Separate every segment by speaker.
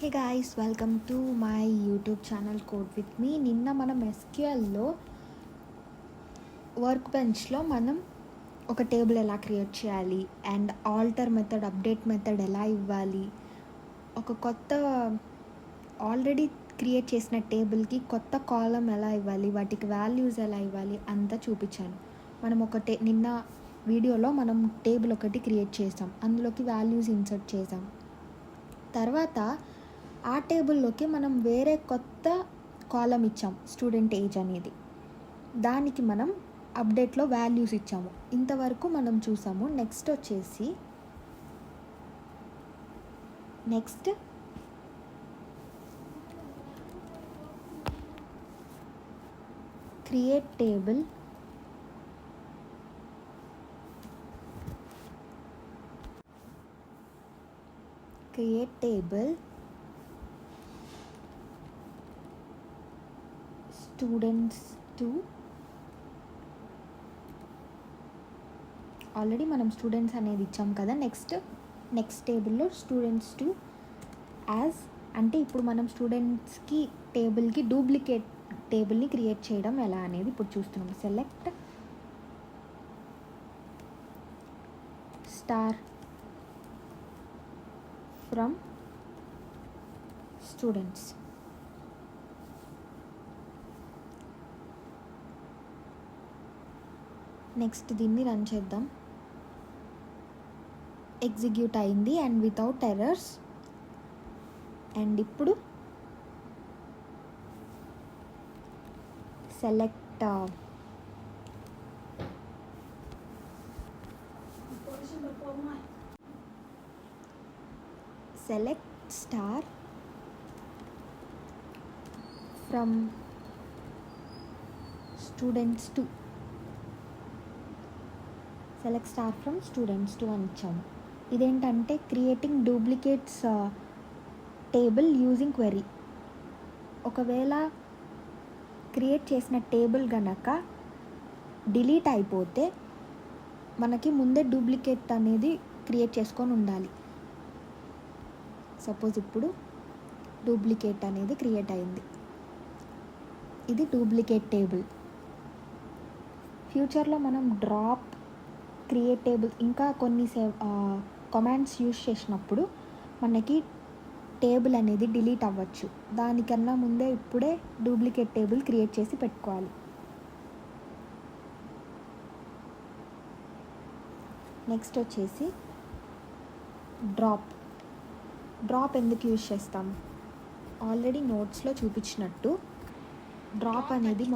Speaker 1: Hey guys, welcome to my YouTube channel code with me. నిన్న మనం ఎస్క్యూఎల్లో work బెంచ్లో మనం ఒక టేబుల్ ఎలా క్రియేట్ చేయాలి and alter method, update method ఎలా ఇవ్వాలి, ఒక కొత్త ఆల్రెడీ క్రియేట్ చేసిన టేబుల్కి కొత్త కాలం ఎలా ఇవ్వాలి, వాటికి వాల్యూస్ ఎలా ఇవ్వాలి అంతా చూపించాను. మనం నిన్న వీడియోలో మనం టేబుల్ ఒకటి క్రియేట్ చేసాం, అందులోకి వాల్యూస్ ఇన్సర్ట్ చేసాం. తర్వాత ఆ టేబుల్లోకి మనం వేరే కొత్త కాలం ఇచ్చాం, స్టూడెంట్ ఏజ్ అనేది. దానికి మనం అప్డేట్లో వాల్యూస్ ఇచ్చాము. ఇంతవరకు మనం చూసాము. Next create table, students 2. Already మనం స్టూడెంట్స్ అనేది ఇచ్చాం కదా. నెక్స్ట్ టేబుల్లో స్టూడెంట్స్ 2 యాజ్ అంటే ఇప్పుడు మనం స్టూడెంట్స్కి టేబుల్కి డూప్లికేట్ టేబుల్ని క్రియేట్ చేయడం ఎలా అనేది ఇప్పుడు చూస్తున్నాం. Select star from students. Next దీన్ని రన్ చేద్దాం. ఎగ్జిక్యూట్ అయింది అండ్ వితౌట్ ఎర్రర్స్. అండ్ ఇప్పుడు select star from students 2. Select star from students 2 అని ఇచ్చాము. ఇదేంటంటే creating duplicates table using query. ఒకవేళ క్రియేట్ చేసిన టేబుల్ గనక డిలీట్ అయిపోతే మనకి ముందే డూప్లికేట్ అనేది క్రియేట్ చేసుకొని ఉండాలి. సపోజ్ ఇప్పుడు డూప్లికేట్ అనేది క్రియేట్ అయింది. ఇది డూప్లికేట్ టేబుల్. ఫ్యూచర్లో మనం డ్రాప్, క్రియేట్ టేబుల్ ఇంకా కొన్ని కమాండ్స్ యూజ్ చేసినప్పుడు మనకి టేబుల్ అనేది డిలీట్ అవ్వచ్చు. దానికన్నా ముందే ఇప్పుడే డూప్లికేట్ టేబుల్ క్రియేట్ చేసి పెట్టుకోవాలి. నెక్స్ట్ వచ్చేసి డ్రాప్ ఎందుకు యూజ్ చేస్తాం? ఆల్రెడీ నోట్స్లో చూపించినట్టు డ్రాప్ అనేది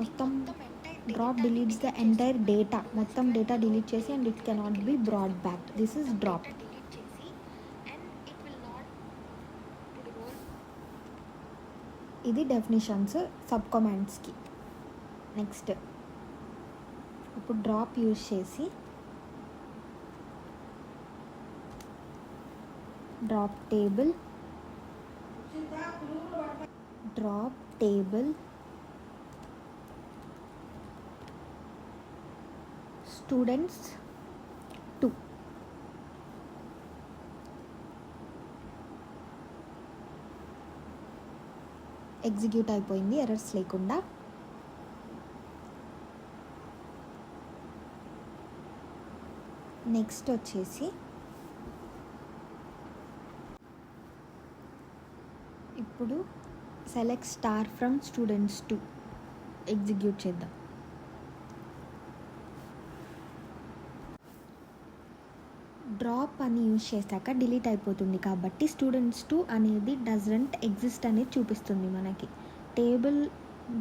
Speaker 1: drop deletes the entire data, మొత్తం డేటా డిలీట్ చేసి and it cannot be brought back. This is drop. ఇది డెఫినిషన్స్ సబ్ కమాండ్స్కి. నెక్స్ట్ ఇప్పుడు డ్రాప్ యూజ్ చేసి డ్రాప్ టేబుల్ స్టూడెంట్స్ 2. ఎగ్జిక్యూట్ అయిపోయింది ఎర్రర్స్ లేకుండా. నెక్స్ట్ వచ్చేసి ఇప్పుడు select star from students 2 execute చేద్దాం. డ్రాప్ అని యూజ్ చేశాక డిలీట్ అయిపోతుంది కాబట్టి స్టూడెంట్స్ 2 అనేది డజంట్ ఎగ్జిస్ట్ అనేది చూపిస్తుంది. మనకి టేబుల్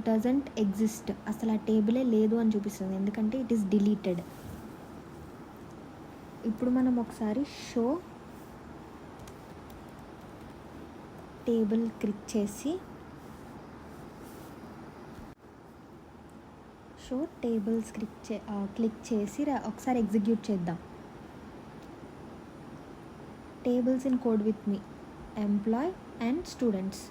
Speaker 1: డజంట్ ఎగ్జిస్ట్, అసలు ఆ టేబులే లేదు అని చూపిస్తుంది, ఎందుకంటే ఇట్ ఈస్ డిలీటెడ్. ఇప్పుడు మనం ఒకసారి షో టేబుల్ క్లిక్ చేసి క్లిక్ చేసి ఒకసారి ఎగ్జిక్యూట్ చేద్దాం. Tables in code with me, employee and students.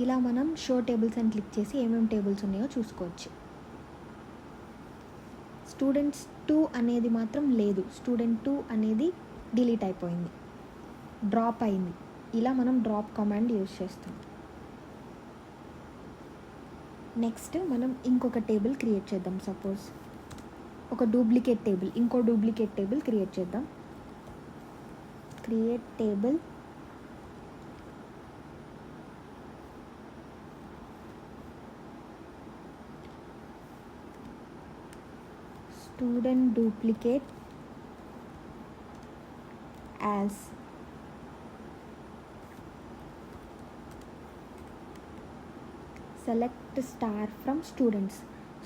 Speaker 1: ఇలా మనం షో టేబుల్స్ అని క్లిక్ చేసి ఏమేమి టేబుల్స్ ఉన్నాయో చూసుకోవచ్చు. స్టూడెంట్స్ 2 అనేది మాత్రం లేదు. స్టూడెంట్ 2 అనేది డిలీట్ అయిపోయింది, డ్రాప్ అయింది. ఇలా మనం డ్రాప్ కమాండ్ యూజ్ చేస్తాం. నెక్స్ట్ మనం ఇంకొక టేబుల్ క్రియేట్ చేద్దాం. సపోజ్ ఒక డూప్లికేట్ టేబుల్, ఇంకో డూప్లికేట్ టేబుల్ క్రియేట్ చేద్దాం. Create table student duplicate as select star from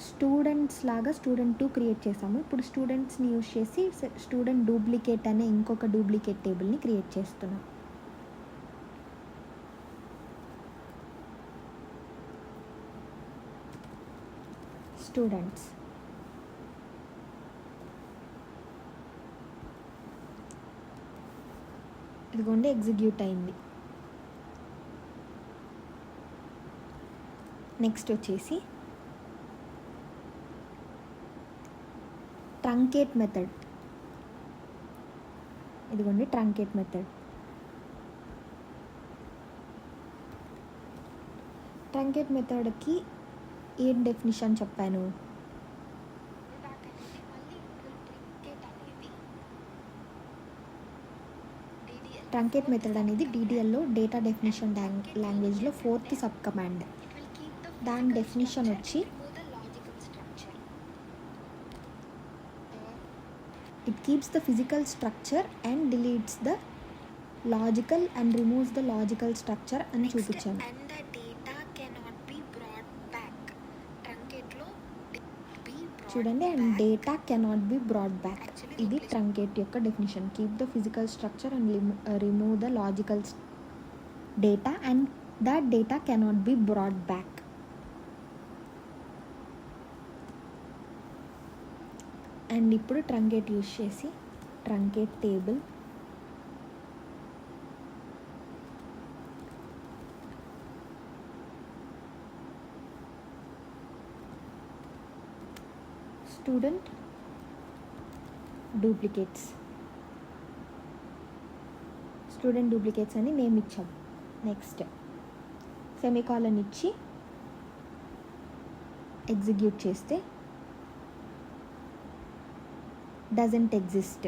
Speaker 1: students లాగా స్టూడెంట్ 2 క్రియేట్ చేసాము. ఇప్పుడు స్టూడెంట్స్ని యూజ్ చేసి స్టూడెంట్ డూప్లికేట్ అనే ఇంకొక డూప్లికేట్ టేబుల్ని క్రియేట్ చేస్తున్నాం. స్టూడెంట్స్ ఇదిగోండి ఎగ్జిక్యూట్ అయింది. నెక్స్ట్ వచ్చేసి ట్రంకేట్ మెథడ్. ఇదిగోండి ట్రంకేట్ మెథడ్. ట్రంకేట్ మెథడ్కి ఏం డెఫినిషన్ చెప్పాను? ట్రంకేట్ మెథడ్ అనేది DDLలో డేటా డెఫినిషన్ లాంగ్వేజ్లో 4th సబ్ కమాండ్. దాని డెఫినిషన్ వచ్చి it keeps the physical structure and deletes the logical and removes the logical structure అని చూపించాను. చూడండి, and data cannot be brought back. ఇది ట్రంకేట్ యొక్క definition. Keep the physical structure and remove the logical data and that data cannot be brought back. And ఇప్పుడు truncate use చేసి truncate table student duplicates అని name ఇచ్చాం. Next semicolon ఇచ్చి execute చేస్తే doesn't exist.